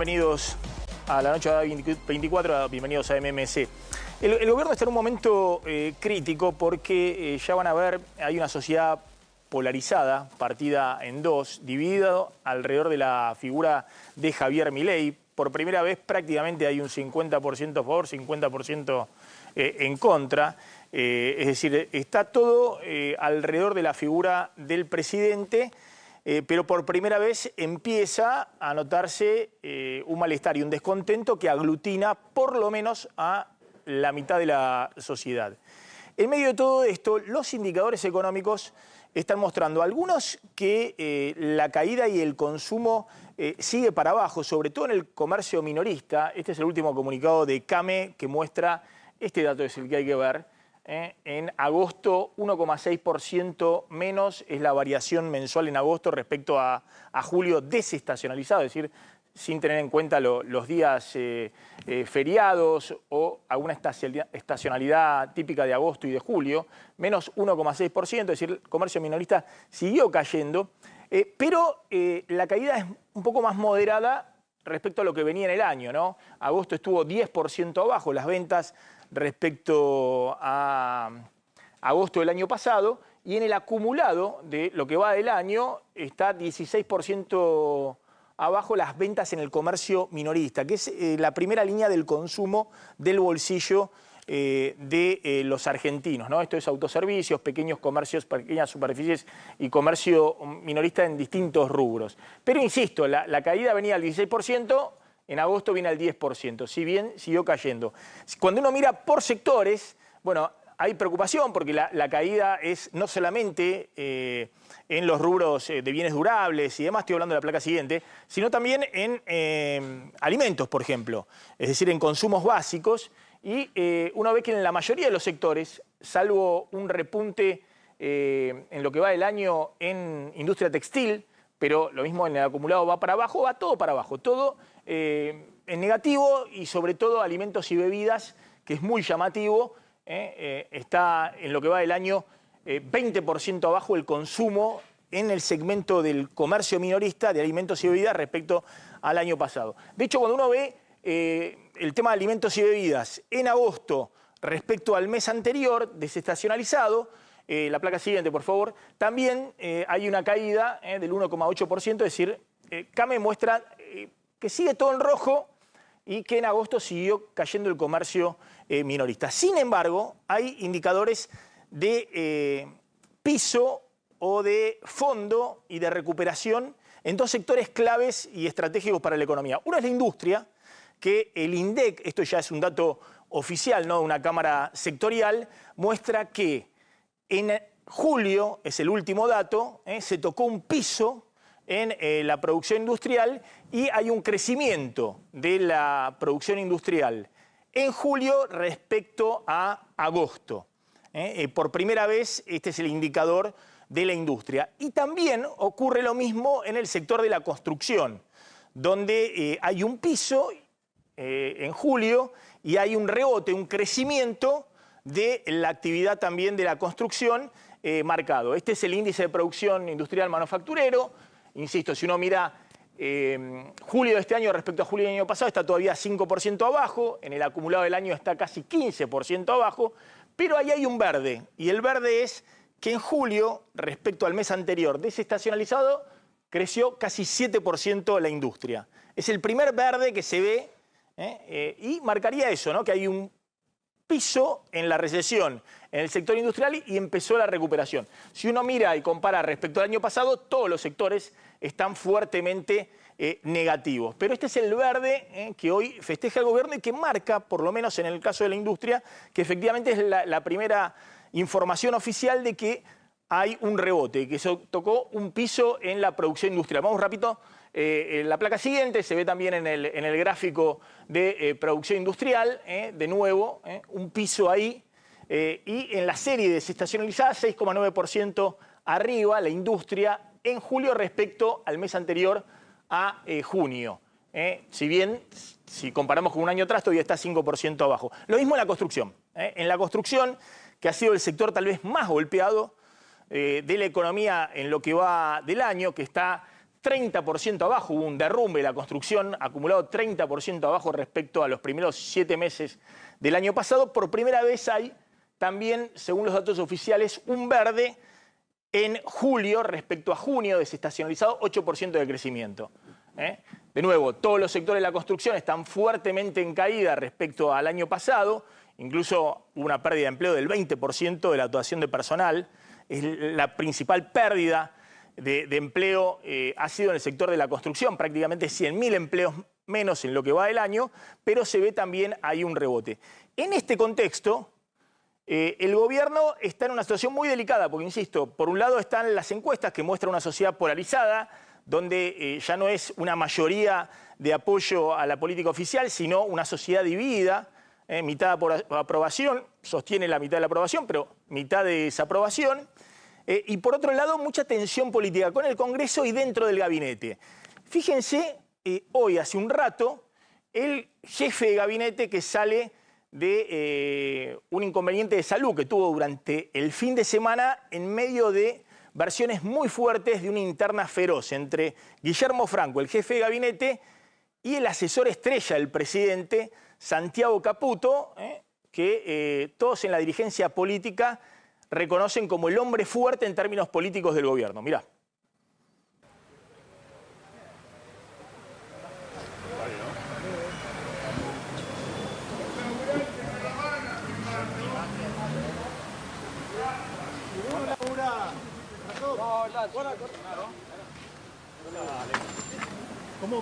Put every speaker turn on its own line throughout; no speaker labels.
Bienvenidos a la noche de 24, bienvenidos a MMC. El gobierno está en un momento crítico porque ya van a ver, hay una sociedad polarizada, partida en dos, dividida alrededor de la figura de Javier Milei. Por primera vez prácticamente hay un 50% a favor, 50% en contra. Es decir, está todo alrededor de la figura del presidente. Pero por primera vez empieza a notarse un malestar y un descontento que aglutina por lo menos a la mitad de la sociedad. En medio de todo esto, los indicadores económicos están mostrando algunos que la caída y el consumo sigue para abajo, sobre todo en el comercio minorista. Este es el último comunicado de CAME que muestra, este dato es el que hay que ver. En agosto 1,6% menos es la variación mensual en agosto respecto a julio desestacionalizado, es decir, sin tener en cuenta los días feriados o alguna estacionalidad típica de agosto y de julio, menos 1,6%, es decir, el comercio minorista siguió cayendo, pero la caída es un poco más moderada respecto a lo que venía en el año, ¿no? Agosto estuvo 10% abajo las ventas respecto a agosto del año pasado, y en el acumulado de lo que va del año está 16% abajo las ventas en el comercio minorista, que es la primera línea del consumo del bolsillo de los argentinos, ¿no? Esto es autoservicios, pequeños comercios, pequeñas superficies y comercio minorista en distintos rubros. Pero insisto, la caída venía al 16%, en agosto viene al 10%, si bien siguió cayendo. Cuando uno mira por sectores, bueno, hay preocupación porque la caída es no solamente en los rubros de bienes durables y demás, estoy hablando de la placa siguiente, sino también en alimentos, por ejemplo, es decir, en consumos básicos. Y uno ve que en la mayoría de los sectores, salvo un repunte en lo que va del año en industria textil, pero lo mismo en el acumulado va para abajo, va todo para abajo, todo en negativo, y sobre todo alimentos y bebidas, que es muy llamativo, está en lo que va del año 20% abajo el consumo en el segmento del comercio minorista de alimentos y bebidas respecto al año pasado. De hecho, cuando uno ve el tema de alimentos y bebidas en agosto respecto al mes anterior, desestacionalizado, la placa siguiente, por favor, también hay una caída del 1,8%, es decir, CAME muestra que sigue todo en rojo y que en agosto siguió cayendo el comercio minorista. Sin embargo, hay indicadores de piso o de fondo y de recuperación en dos sectores claves y estratégicos para la economía. Uno es la industria, que el INDEC, esto ya es un dato oficial, ¿no?, de una cámara sectorial, muestra que en julio, es el último dato, se tocó un piso en la producción industrial y hay un crecimiento de la producción industrial en julio respecto a agosto. Por primera vez este es el indicador de la industria. Y también ocurre lo mismo en el sector de la construcción, donde hay un piso en julio y hay un rebote, un crecimiento de la actividad también de la construcción marcado. Este es el índice de producción industrial manufacturero. Insisto, si uno mira julio de este año respecto a julio del año pasado, está todavía 5% abajo, en el acumulado del año está casi 15% abajo, pero ahí hay un verde, y el verde es que en julio, respecto al mes anterior desestacionalizado, creció casi 7% la industria. Es el primer verde que se ve y marcaría eso, ¿no?, que hay un piso en la recesión en el sector industrial y empezó la recuperación. Si uno mira y compara respecto al año pasado, todos los sectores están fuertemente negativos. Pero este es el verde que hoy festeja el gobierno y que marca, por lo menos en el caso de la industria, que efectivamente es la primera información oficial de que hay un rebote, que se tocó un piso en la producción industrial. Vamos rápido. La placa siguiente se ve también en el gráfico de producción industrial, de nuevo, un piso ahí, y en la serie desestacionalizada 6,9% arriba la industria en julio respecto al mes anterior a junio. Si bien, si comparamos con un año atrás, todavía está 5% abajo. Lo mismo en la construcción. En la construcción, que ha sido el sector tal vez más golpeado de la economía en lo que va del año, que está 30% abajo, hubo un derrumbe, la construcción acumulado 30% abajo respecto a los primeros 7 meses del año pasado. Por primera vez hay también, según los datos oficiales, un verde en julio respecto a junio, desestacionalizado, 8% de crecimiento. De nuevo, todos los sectores de la construcción están fuertemente en caída respecto al año pasado, incluso hubo una pérdida de empleo del 20% de la dotación de personal. Es la principal pérdida de empleo ha sido en el sector de la construcción, prácticamente 100.000 empleos menos en lo que va del año, pero se ve también ahí un rebote. En este contexto, el gobierno está en una situación muy delicada, porque, insisto, por un lado están las encuestas que muestran una sociedad polarizada, donde ya no es una mayoría de apoyo a la política oficial, sino una sociedad dividida, mitad por aprobación, sostiene la mitad de la aprobación, pero mitad de desaprobación. Y por otro lado, mucha tensión política con el Congreso y dentro del gabinete. Fíjense, hoy, hace un rato, el jefe de gabinete que sale de un inconveniente de salud que tuvo durante el fin de semana en medio de versiones muy fuertes de una interna feroz entre Guillermo Franco, el jefe de gabinete, y el asesor estrella del presidente, Santiago Caputo, que todos en la dirigencia política reconocen como el hombre fuerte en términos políticos del gobierno. Mirá.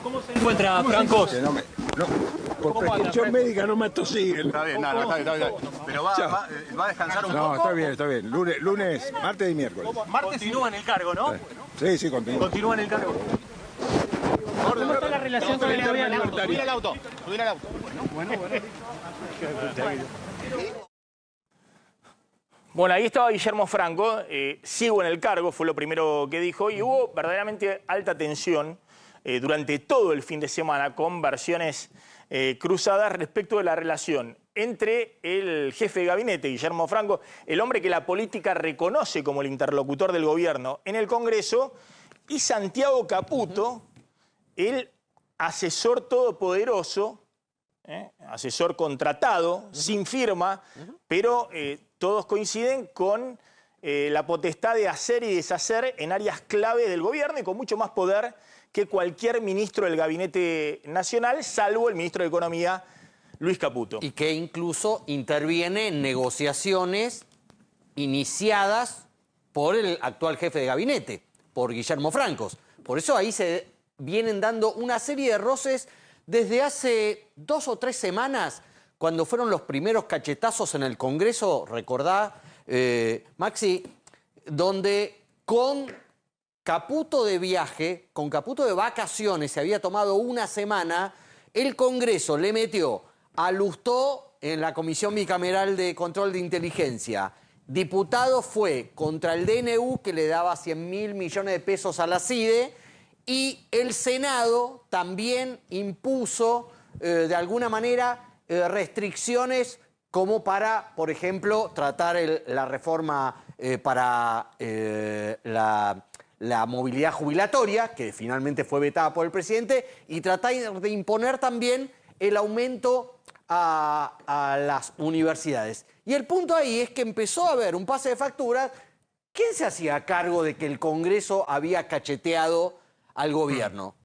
¿Cómo se encuentra, Franco?
Por prescripción médica no me atosiguen.
Está bien, está bien. Pero va a descansar un poco.
No, está bien. Lunes, martes y miércoles.
Martes continúa en el cargo, ¿no?
Sí, continúa.
Continúa en el cargo. ¿Cómo está la relación con el gobierno?
Subir al auto.
Bueno, ahí estaba Guillermo Franco, sigo en el cargo, fue lo primero que dijo, y hubo verdaderamente alta tensión durante todo el fin de semana con versiones cruzadas respecto de la relación entre el jefe de gabinete, Guillermo Franco, el hombre que la política reconoce como el interlocutor del gobierno en el Congreso, y Santiago Caputo, el asesor todopoderoso, asesor contratado, sin firma, pero todos coinciden con la potestad de hacer y deshacer en áreas clave del gobierno y con mucho más poder que cualquier ministro del Gabinete Nacional, salvo el ministro de Economía, Luis Caputo.
Y que incluso interviene en negociaciones iniciadas por el actual jefe de gabinete, por Guillermo Franco. Por eso ahí se vienen dando una serie de roces desde hace 2 o 3 semanas, cuando fueron los primeros cachetazos en el Congreso, recordá, Maxi, donde con Caputo de viaje, con Caputo de vacaciones, se había tomado una semana, el Congreso le metió a Lustó en la Comisión Bicameral de Control de Inteligencia. Diputado fue contra el DNU, que le daba 100.000 millones de pesos a la CIDE, y el Senado también impuso, de alguna manera, restricciones como para, por ejemplo, tratar la reforma para la movilidad jubilatoria, que finalmente fue vetada por el presidente, y tratar de imponer también el aumento a las universidades. Y el punto ahí es que empezó a haber un pase de facturas. ¿Quién se hacía cargo de que el Congreso había cacheteado al gobierno?